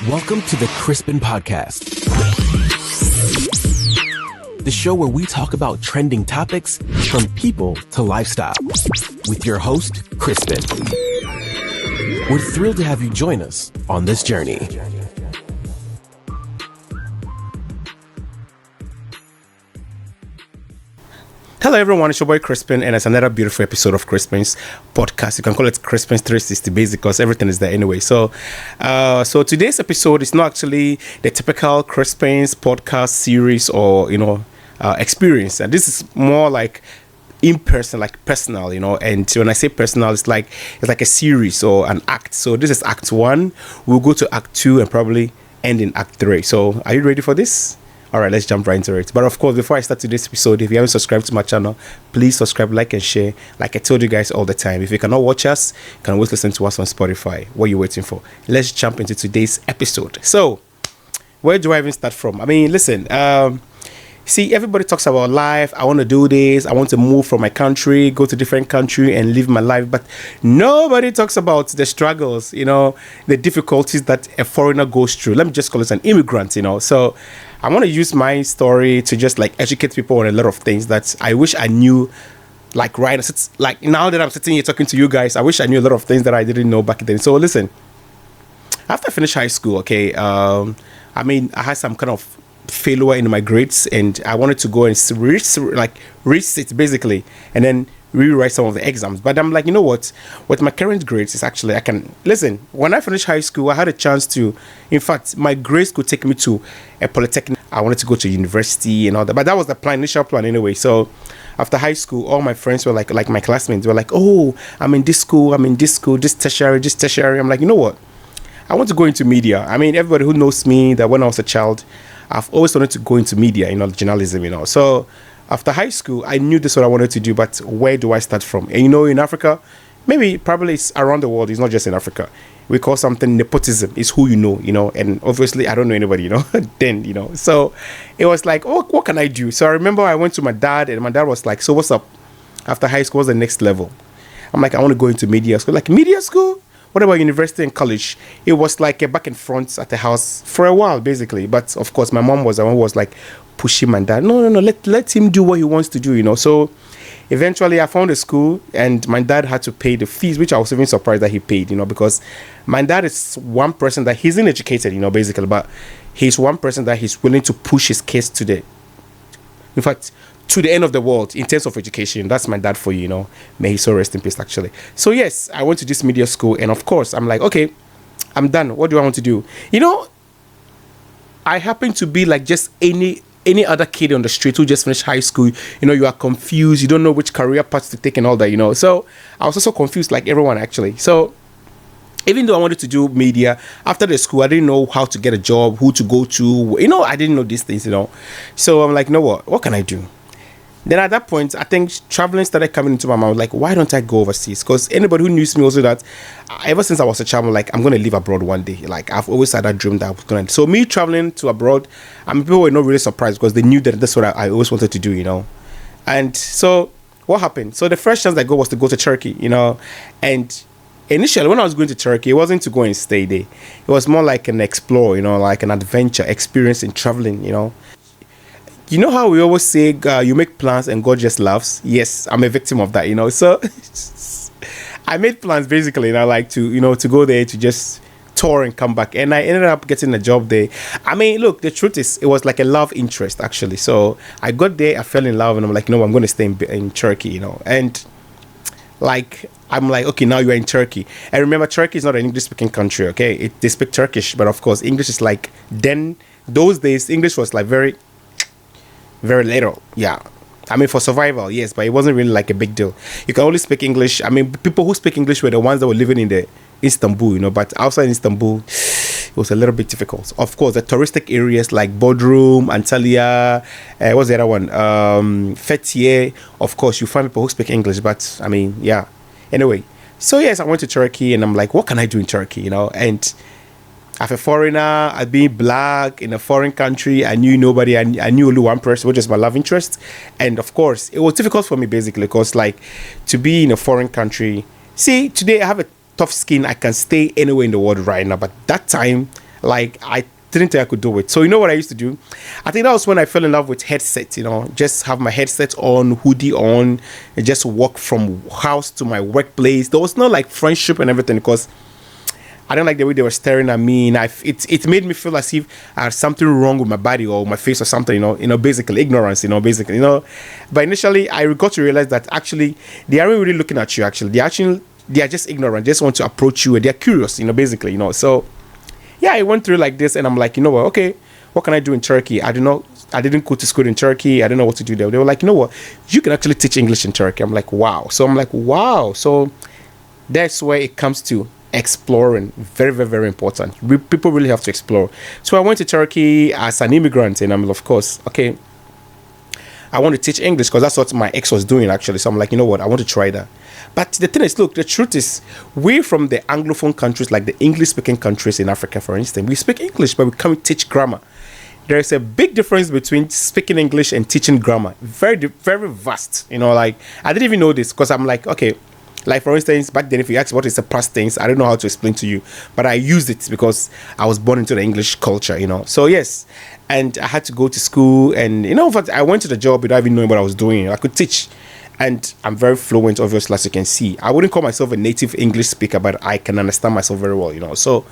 Welcome to the Crispin podcast, the show where we talk about trending topics from people to lifestyle with your host, Crispin. We're thrilled to have you join us on this journey. Hello everyone, it's your boy Crispin, and it's another beautiful episode of Crispin's podcast. You can call it Crispin's 360 basic because everything is there anyway. So today's episode is not actually the typical Crispin's podcast series or experience. And this is more like in person, like personal, and when I say personal, it's like a series or an act. So this is act 1. We'll go to act 2 and probably end in act 3. So are you ready for this? All right, let's jump right into it. But of course, before I start today's episode, if you haven't subscribed to my channel, please subscribe, like, and share. Like I told you guys all the time, if you cannot watch us, you can always listen to us on Spotify. What are you waiting for? Let's jump into today's episode. So, where do I even start from? I mean, listen, see, everybody talks about life. I want to do this. I want to move from my country, go to different country and live my life. But nobody talks about the struggles, the difficulties that a foreigner goes through. Let me just call it an immigrant, So I want to use my story to just educate people on a lot of things that I wish I knew. Like now that I'm sitting here talking to you guys, I wish I knew a lot of things that I didn't know back then. So listen, after I finished high school, I had some kind of failure in my grades, and I wanted to go and resit basically, and then rewrite some of the exams. But I'm like, you know what? With my current grades, is actually I can listen. When I finished high school, I had a chance to. In fact, my grades could take me to a polytechnic. I wanted to go to university and all that, but that was the initial plan anyway. So after high school, all my friends were like my classmates were like, oh, I'm in this school, this tertiary. I'm like, you know what? I want to go into media. I mean, everybody who knows me, that when I was a child, I've always wanted to go into media, journalism, So after high school, I knew this is what I wanted to do, but where do I start from? And in Africa, probably it's around the world. It's not just in Africa. We call something nepotism. It's who you know, and obviously I don't know anybody, then, So it was like, oh, what can I do? So I remember I went to my dad, and my dad was like, so what's up? After high school, what's the next level? I'm like, I want to go into media school. Like, media school? What about university and college? It was like a back and front at the house for a while, basically. But of course, my mom was the one who was like pushing my dad. No, let him do what he wants to do, So eventually I found a school, and my dad had to pay the fees, which I was even surprised that he paid, because my dad is one person that he's uneducated, basically, but he's one person that he's willing to push his kids to the end of the world in terms of education. That's my dad for you, May he so rest in peace, actually. So yes, I went to this media school, and of course, I'm like, okay, I'm done. What do I want to do? I happen to be like just any other kid on the street who just finished high school. You are confused. You don't know which career path to take and all that, So I was also confused like everyone, actually. So even though I wanted to do media, after the school, I didn't know how to get a job, who to go to. I didn't know these things, So I'm like, you know what can I do? Then at that point, I think traveling started coming into my mind. Like, why don't I go overseas? Because anybody who knows me also that ever since I was a child, I'm like, I'm going to live abroad one day. Like, I've always had that dream that I was going to. So me traveling to abroad, people were not really surprised because they knew that that's what I always wanted to do, And so what happened? So the first chance I got was to go to Turkey, And initially, when I was going to Turkey, it wasn't to go and stay there. It was more like an explore, like an adventure experience in traveling, You know how we always say you make plans and God just laughs? Yes, I'm a victim of that, So I made plans basically, and I like to, to go there to just tour and come back. And I ended up getting a job there. I mean, look, the truth is, it was like a love interest, actually. So I got there, I fell in love, and I'm like, I'm going to stay in Turkey, And I'm like, okay, now you're in Turkey. And remember, Turkey is not an English-speaking country, okay? They speak Turkish, but of course, English is like, then, those days, English was like very little, yeah. I mean, for survival, yes, but it wasn't really like a big deal. You can only speak English. I mean, people who speak English were the ones that were living in Istanbul, but outside Istanbul, it was a little bit difficult. Of course, the touristic areas like Bodrum, Antalya, what's the other one? Fethiye. Of course, you find people who speak English, but I mean, yeah. Anyway, so yes, I went to Turkey, and I'm like, what can I do in Turkey, And as a foreigner, I'd be black in a foreign country. I knew nobody. I knew only one person, which is my love interest. And of course, it was difficult for me basically because to be in a foreign country. See, today I have a tough skin. I can stay anywhere in the world right now. But that time, Like, I didn't think I could do it. So you know what I used to do? I think that was when I fell in love with headsets, just have my headset on, hoodie on, and just walk from house to my workplace. There was no like friendship and everything because I don't like the way they were staring at me, and it made me feel as if I had something wrong with my body or my face or something, basically ignorance, basically. But initially, I got to realize that actually they aren't really looking at you. Actually, they are just ignorant. They just want to approach you, and they're curious, basically. So yeah, I went through like this, and I'm like, you know what? Okay, what can I do in Turkey? I don't know. I didn't go to school in Turkey. I don't know what to do there. They were like, you know what? You can actually teach English in Turkey. I'm like, wow. So I'm like, wow. So that's where it comes to exploring. Very, very, very important. People really have to explore. So I went to Turkey as an immigrant, and I'm of course, okay, I want to teach English because that's what my ex was doing actually. So I'm like, you know what, I want to try that. But the thing is, look, the truth is, we from the Anglophone countries, like the English-speaking countries in Africa, for instance, we speak English, but we can't teach grammar. There is a big difference between speaking English and teaching grammar. Very, very vast. Like, I didn't even know this because I'm like, okay, like for instance, back then, if you ask what is the past tense, I don't know how to explain to you, but I used it because I was born into the English culture, So yes, and I had to go to school, and in fact, I went to the job without even knowing what I was doing. I could teach, and I'm very fluent, obviously, as you can see. I wouldn't call myself a native English speaker, but I can understand myself very well, So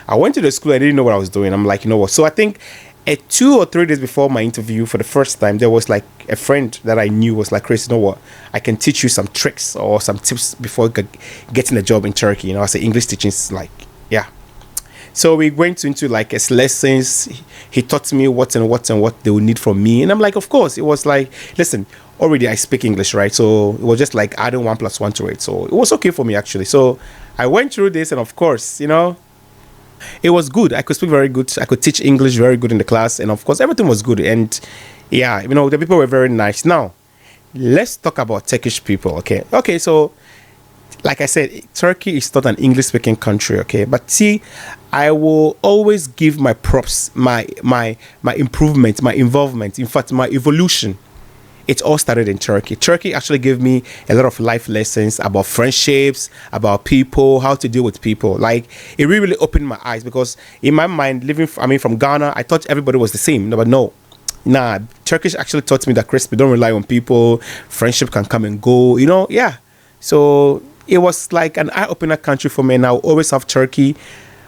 I went to the school, I didn't know what I was doing. I'm like, you know what? So I think 2 or 3 days before my interview for the first time, there was like a friend that I knew was like, Chris, you know what? I can teach you some tricks or some tips before getting a job in Turkey. I say English teaching is like, yeah. So we went into like his lessons. He taught me what they would need from me. And I'm like, of course, it was like, listen, already I speak English, right? So it was just like adding 1 + 1 to it. So it was okay for me actually. So I went through this, and of course, it was good. I could speak very good. I could teach English very good in the class. And of course, everything was good. And yeah, the people were very nice. Now, let's talk about Turkish people, okay? Okay, so like I said, Turkey is not an English-speaking country, okay? But see, I will always give my props, my improvement, my involvement, in fact, my evolution. It all started in Turkey. Turkey actually gave me a lot of life lessons about friendships, about people, how to deal with people. Like, it really opened my eyes because in my mind, from Ghana, I thought everybody was the same. No, but no. Nah, Turkish actually taught me that, Crispin, don't rely on people. Friendship can come and go, yeah. So it was like an eye-opener country for me, and I'll always have Turkey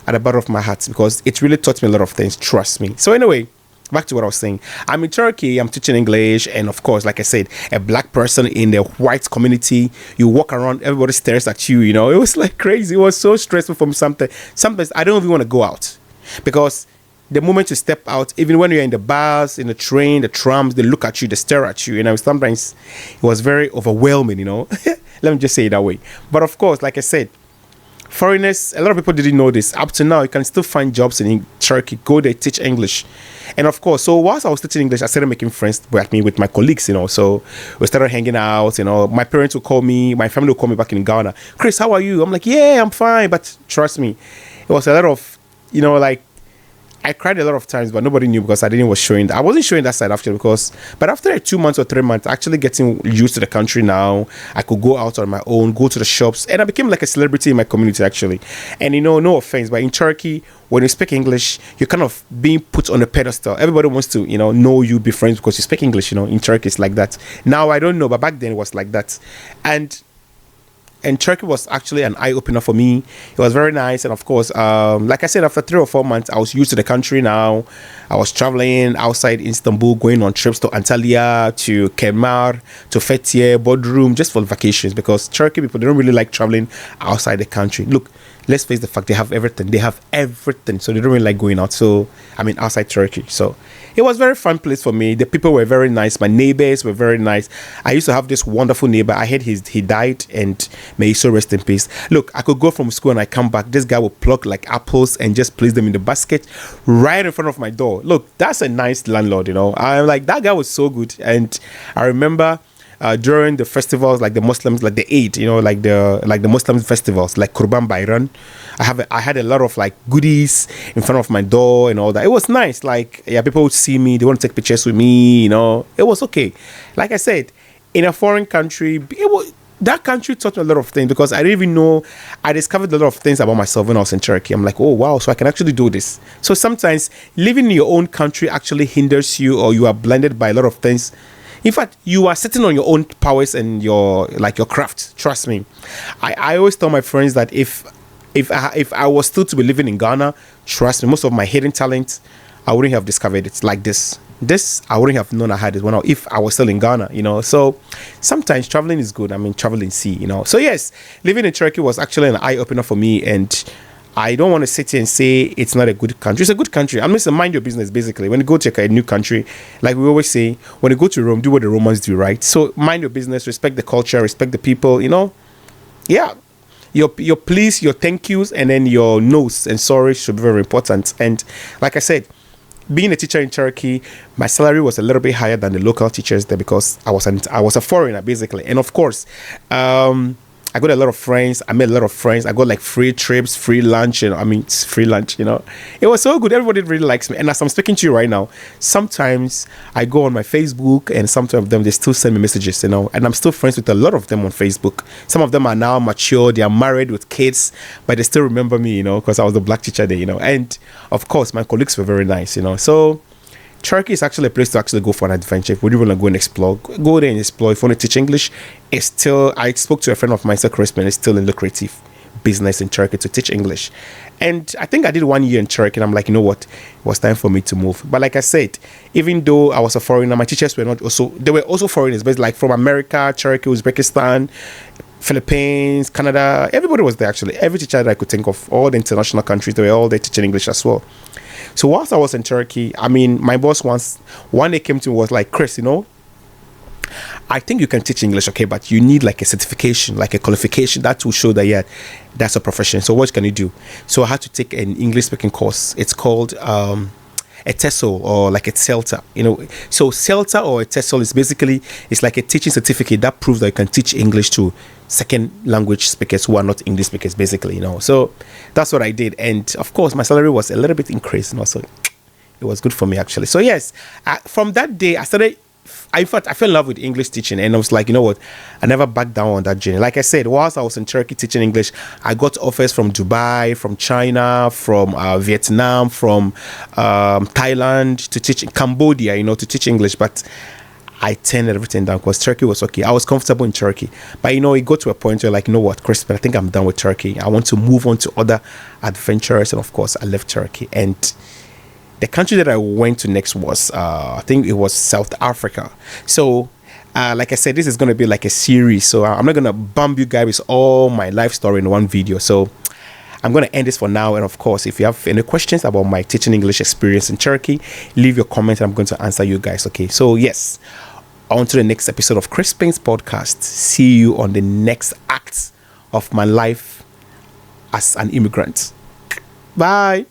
at the bottom of my heart because it really taught me a lot of things, trust me. So anyway, back to what I was saying. I'm in Turkey, I'm teaching English, and of course, like I said, a black person in the white community, you walk around, everybody stares at you, It was like crazy. It was so stressful for me sometimes. Sometimes I don't even want to go out because the moment you step out, even when you're in the bars, in the train, the trams, they look at you, they stare at you, Sometimes it was very overwhelming, Let me just say it that way. But of course, like I said, foreigners, a lot of people didn't know this. Up to now, you can still find jobs in Turkey. Go there, teach English. And of course, so whilst I was teaching English, I started making friends with my colleagues, So we started hanging out, My parents would call me, my family would call me back in Ghana. Chris, how are you? I'm like, yeah, I'm fine. But trust me, it was a lot of, like, I cried a lot of times, but nobody knew because I wasn't showing that side after but after 2 months or 3 months, actually getting used to the country now, I could go out on my own, go to the shops, and I became like a celebrity in my community actually. And no offense, but in Turkey, when you speak English, you're kind of being put on a pedestal. Everybody wants to, know you, be friends because you speak English, in Turkey it's like that. Now I don't know, but back then it was like that. And Turkey was actually an eye-opener for me. It was very nice. And of course, like I said, after 3 or 4 months, I was used to the country now. I was traveling outside Istanbul, going on trips to Antalya, to Kemer, to Fethiye, Bodrum, just for vacations. Because Turkey people, they don't really like traveling outside the country. Look, let's face the fact, they have everything. They have everything. So they don't really like going out. Outside Turkey. So it was a very fun place for me. The people were very nice. My neighbors were very nice. I used to have this wonderful neighbor. I heard he died, and may he so rest in peace. Look, I could go from school and I come back. This guy would pluck like apples and just place them in the basket right in front of my door. Look, that's a nice landlord, I'm like, that guy was so good. And I remember during the festivals, like the Muslims, like the Eid, like the Muslim festivals, like Kurban Bayram, I had a lot of like goodies in front of my door and all that. It was nice. Like, yeah, people would see me, they want to take pictures with me, It was okay. Like I said, in a foreign country, that country taught me a lot of things because I didn't even know. I discovered a lot of things about myself when I was in Turkey. I'm like, oh wow, so I can actually do this. So sometimes living in your own country actually hinders you, or you are blinded by a lot of things. In fact, you are sitting on your own powers and your craft. Trust me. I always tell my friends that if I was still to be living in Ghana, trust me, most of my hidden talents, I wouldn't have discovered it like this. This I wouldn't have known I had it if I was still in Ghana, So sometimes traveling is good. I mean, traveling sea, So yes, living in Turkey was actually an eye opener for me, and I don't want to sit here and say it's not a good country. It's a good country. I'm just mind your business, basically. When you go to a new country, like we always say, when you go to Rome, do what the Romans do, right? So mind your business, respect the culture, respect the people, Yeah. Your please, your thank yous, and then your no's and sorry should be very important. And like I said, being a teacher in Turkey, my salary was a little bit higher than the local teachers there because I was a foreigner, basically. And of course, I got a lot of friends. I made a lot of friends. I got like free trips, free lunch, free lunch, It was so good. Everybody really likes me. And as I'm speaking to you right now, sometimes I go on my Facebook and some of them, they still send me messages, and I'm still friends with a lot of them on Facebook. Some of them are now mature. They are married with kids, but they still remember me, because I was the black teacher there, And of course, my colleagues were very nice, So Turkey is actually a place to actually go for an adventure. If you want to go and explore, go there and explore. If you want to teach English, I spoke to a friend of mine, Crispin. It's still a lucrative business in Turkey to teach English. And I think I did 1 year in Turkey, and I'm like, you know what? It was time for me to move. But like I said, even though I was a foreigner, my teachers were they were also foreigners, but like from America, Turkey, Uzbekistan, Philippines, Canada, everybody was there actually. Every teacher that I could think of, all the international countries, they were all there teaching English as well. So whilst I was in Turkey, my boss one day came to me, was like, Chris, I think you can teach English, okay, but you need like a certification, like a qualification that will show that, yeah, that's a profession. So what can you do? So I had to take an English speaking course. It's called a TESOL or like a CELTA, So CELTA or a TESOL is basically, it's like a teaching certificate that proves that you can teach English to second language speakers who are not English speakers, basically, So that's what I did. And of course, my salary was a little bit increased, So it was good for me, actually. So yes, from that day, I fell in love with English teaching, and I was like, you know what? I never backed down on that journey. Like I said, whilst I was in Turkey teaching English, I got offers from Dubai, from China, from Vietnam, from Thailand to teach, Cambodia, to teach English. But I turned everything down because Turkey was okay. I was comfortable in Turkey. But, it got to a point where, like, you know what, Crispin, I think I'm done with Turkey. I want to move on to other adventures. And, of course, I left Turkey. And the country that I went to next was, I think it was South Africa. So, like I said, this is going to be like a series. So, I'm not going to bomb you guys with all my life story in one video. So, I'm going to end this for now. And of course, if you have any questions about my teaching English experience in Turkey, leave your comments and I'm going to answer you guys. Okay. So yes, on to the next episode of Crispin's podcast. See you on the next act of my life as an immigrant. Bye.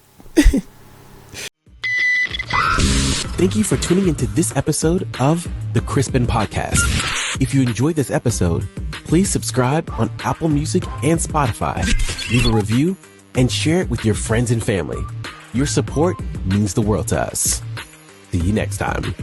Thank you for tuning into this episode of the Crispin Podcast. If you enjoyed this episode, please subscribe on Apple Music and Spotify, leave a review, and share it with your friends and family. Your support means the world to us. See you next time.